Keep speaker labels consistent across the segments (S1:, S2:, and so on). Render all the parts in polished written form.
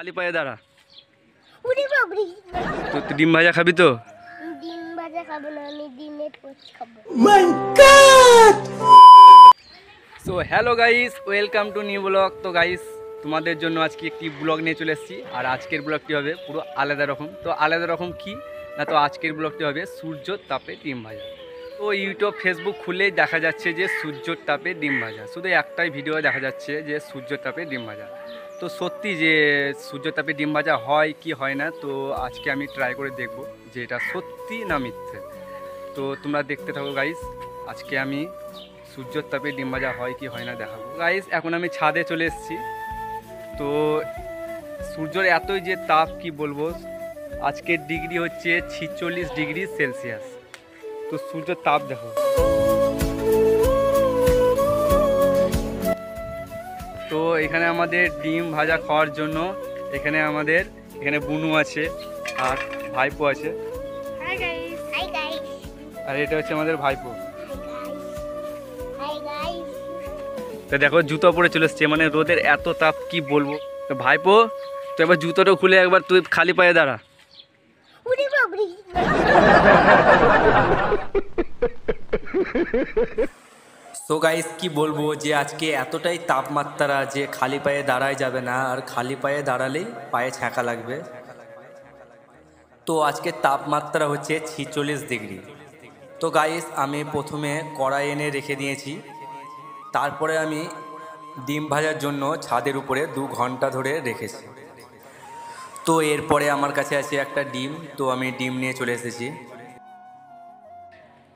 S1: খালি পায়ে দাঁড়া।
S2: উড়ি বাবরি।
S1: তো তুই ডিম ভাজা খাবি তো?
S2: ডিম ভাজা খাবো না, আমি ডিমের পোচ খাবো।
S1: My god. So hello guys, welcome to new blog. তো গাইস, তোমাদের জন্য আজকে একটি ব্লগ নিয়ে চলে এসেছি। আর আজকের ব্লগটি হবে পুরো আলাদা রকম। তো আলাদা রকম কি না, তো আজকের ব্লগটি হবে সূর্যর তাপে ডিম ভাজা। তো ইউটিউব ফেসবুক খুললেই দেখা যাচ্ছে যে সূর্যর তাপে ডিম ভাজা, শুধু একটাই ভিডিও দেখা যাচ্ছে যে সূর্যর তাপে ডিম ভাজা। তো সত্যি যে সূর্যর তাপে ডিম ভাজা হয় কি হয় না, তো আজকে আমি ট্রাই করে দেখব যে এটা সত্যি না মিথ্যে। তো তোমরা দেখতে থাকো গাইস, আজকে আমি সূর্যর তাপে ডিম ভাজা হয় কি হয় না দেখাবো। গাইস, এখন আমি ছাদে চলে এসেছি। তো সূর্যের এতই যে তাপ কি বলবো, আজকের ডিগ্রি হচ্ছে 46 ডিগ্রি সেলসিয়াস। তো সূর্যের তাপ দেখো। তো এখানে আমাদের ডিম ভাজা খাওয়ার জন্য এখানে বুনু আছে আর ভাইপো আছে।
S2: হাই গাইস, হাই গাইস,
S1: আর এটা হচ্ছে আমাদের ভাইপো।
S2: Hi guys.
S1: তো দেখো জুতো পরে চলে এসছে, মানে রোদের এত তাপ কি বলবো। তো ভাইপো, তো এবার জুতোটা খুলে একবার তুই খালি পায়ে দাঁড়া।
S2: উড়ি বাবরি।
S1: সো গাইস, কি বলবো যে আজকে এতটাই তাপমাত্রা যে খালি পায়ে দাঁড়াই যাবে না, আর খালি পায়ে দাঁড়ালেই পায়ে ছ্যাঁকা লাগবে। তো আজকে তাপমাত্রা হচ্ছে 46 ডিগ্রি। তো গাইস, আমি প্রথমে কড়াই এনে রেখে দিয়েছি। তারপরে আমি ডিম ভাজার জন্য ছাদের উপরে 2 ঘন্টা ধরে রেখেছি। তো এরপরে আমার কাছে আছে একটা ডিম, তো আমি ডিম নিয়ে চলে এসেছি।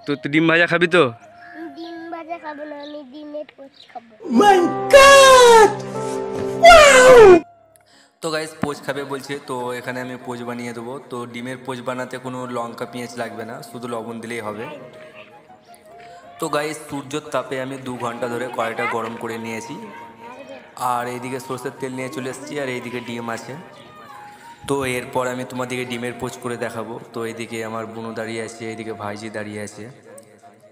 S1: তো তুই ডিম ভাজা খাবি তো?
S2: ডিম ভাজা খাবো না, আমি ডিমের পোচ খাবো।
S1: My god. তো গাইস, পোচ খাবে বলছে, তো এখানে আমি পোচ বানিয়ে দেবো। তো ডিমের পোচ বানাতে কোনো লঙ্কা পেঁয়াজ লাগবে না, শুধু লবণ দিলেই হবে। তো গাইস, সূর্যের তাপে আমি 2 ঘন্টা ধরে কড়াইটা গরম করে নিয়েছি। আর এইদিকে সরষের তেল নিয়ে চলে এসেছি, আর এইদিকে ডিম আছে। তো এরপর আমি তোমাদেরকে ডিমের পোচ করে দেখাবো। তো এইদিকে আমার বুনু দাঁড়িয়ে আছে, এইদিকে ভাইজি দাঁড়িয়ে আছে।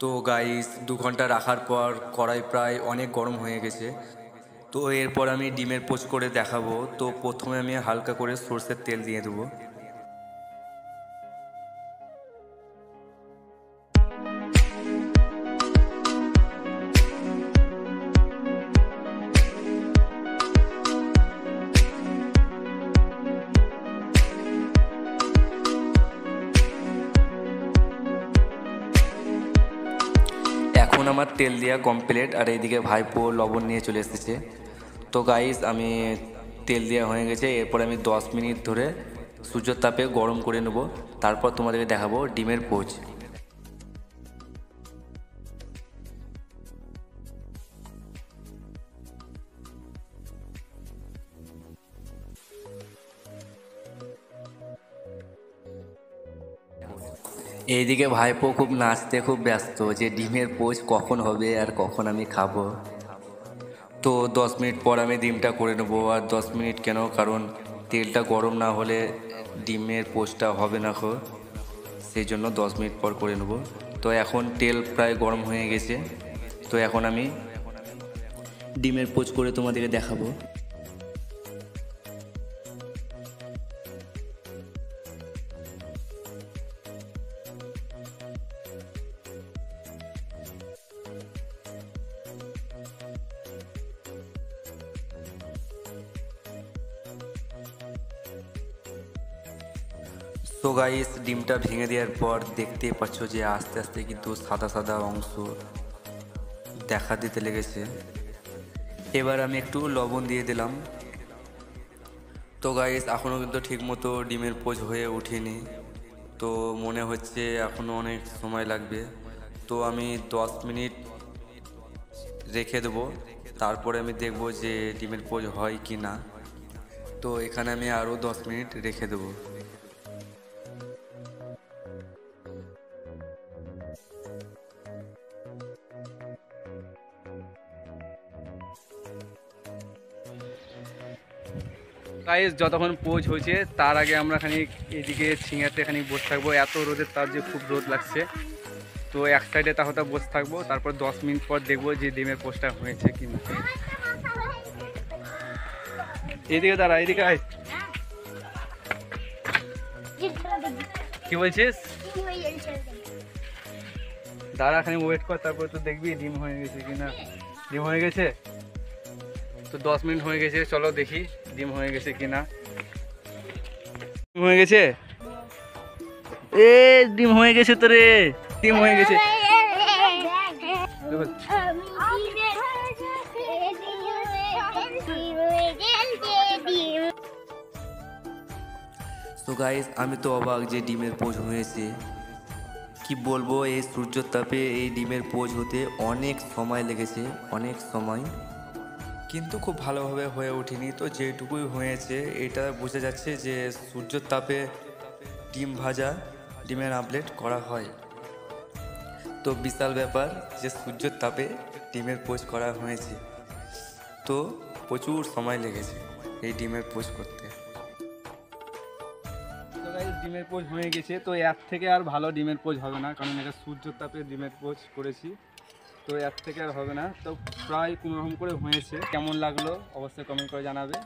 S1: তো গাইস, 2 ঘন্টা রাখার পর কড়াই প্রায় অনেক গরম হয়ে গেছে। তো এরপর আমি ডিমের পোচ করে দেখাবো। তো প্রথমে আমি হালকা করে সরষের তেল দিয়ে দেবো। এখন আমার তেল দেওয়া কমপ্লিট, আর এইদিকে ভাইপো লবণ নিয়ে চলে এসেছে। তো গাইস, আমি তেল দেওয়া হয়ে গেছে। এরপর আমি 10 মিনিট ধরে সূর্যের তাপে গরম করে নেব। তারপর তোমাদেরকে দেখাবো ডিমের পোচ। এইদিকে ভাইপো খুব নাচতে খুব ব্যস্ত যে ডিমের পোচ কখন হবে আর কখন আমি খাবো। তো 10 মিনিট পর আমি ডিমটা করে নেবো। আর 10 মিনিট কেন, কারণ তেলটা গরম না হলে ডিমের পোচটা হবে না, সেই জন্য 10 মিনিট পর করে নেবো। তো এখন তেল প্রায় গরম হয়ে গেছে। তো এখন আমি ডিমের পোচ করে তোমাদেরকে দেখাবো। তো গাইস, ডিমটা ভেঙে দেওয়ার পর দেখতেই পাচ্ছ যে আস্তে আস্তে কিন্তু সাদা সাদা অংশ দেখা দিতে লেগেছে। এবার আমি একটু লবণ দিয়ে দিলাম। তো গাইস, এখনও কিন্তু ঠিকমতো ডিমের পোচ হয়ে ওঠেনি। তো মনে হচ্ছে এখনও অনেক সময় লাগবে। তো আমি 10 মিনিট রেখে দেবো, তারপরে আমি দেখব যে ডিমের পোচ হয় কি না। তো এখানে আমি আরও 10 মিনিট রেখে দেবো। গাইস, যতক্ষণ পোজ হয়েছে তার আগে আমরা খানিক এদিকে ছিঙাতে খানিক বসে থাকবো। এত রোদের তাপ যে খুব রোদ লাগছে। তো এক সাইডে তাহলে বসে থাকবো, তারপর 10 মিনিট পর দেখবো যে ডিমের পোস্টটা হয়েছে কি না। এদিকে দাঁড়া, এদিকে আয়। কি বলছিস?
S2: ডিম হয়ে গেছে।
S1: দাঁড়া খানি ওয়েট কর, তারপর তো দেখবি ডিম হয়ে গেছে কিনা। ডিম হয়ে গেছে তো 10 মিনিট হয়ে গেছে, চলো দেখি ডিম হয়ে গেছে কিনা। ডিম হয়ে গেছে, এ ডিম হয়ে গেছে তো রে, ডিম হয়ে গেছে।
S3: তো গাইস আমি তো অবাক যে ডিমের পোচ হয়েছে। কি বলবো, এই সূর্যের তাপে এই ডিমের পোচ হতে অনেক সময় লেগেছে, অনেক সময়, কিন্তু খুব ভালোভাবে হয়ে ওঠেনি। তো যেটুকুই হয়েছে এটা বোঝা যাচ্ছে যে সূর্যের তাপে ডিম ভাজা, ডিমের আমলেট করা হয়। তো বিশাল ব্যাপার যে সূর্যের তাপে ডিমের পোচ করা হয়েছে। তো প্রচুর সময় লেগেছে এই ডিমের পোচ করতে।
S1: তো গাইস ডিমের পোচ হয়ে গেছে, তো এর থেকে আর ভালো ডিমের পোচ হবে না, কারণ এটা সূর্যের তাপে ডিমের পোচ করেছি, তো এর থেকে আর হবে না। তো প্রায় কোনোরকম করে হয়েছে। কেমন লাগলো অবশ্যই কমেন্ট করে জানাবে।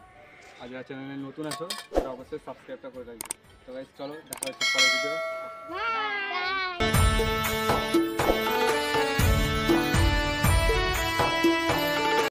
S1: আর যারা চ্যানেলে নতুন আছো তারা অবশ্যই সাবস্ক্রাইবটা করে রাখবে। তো গাইস চলো দেখা হচ্ছে পরের ভিডিও।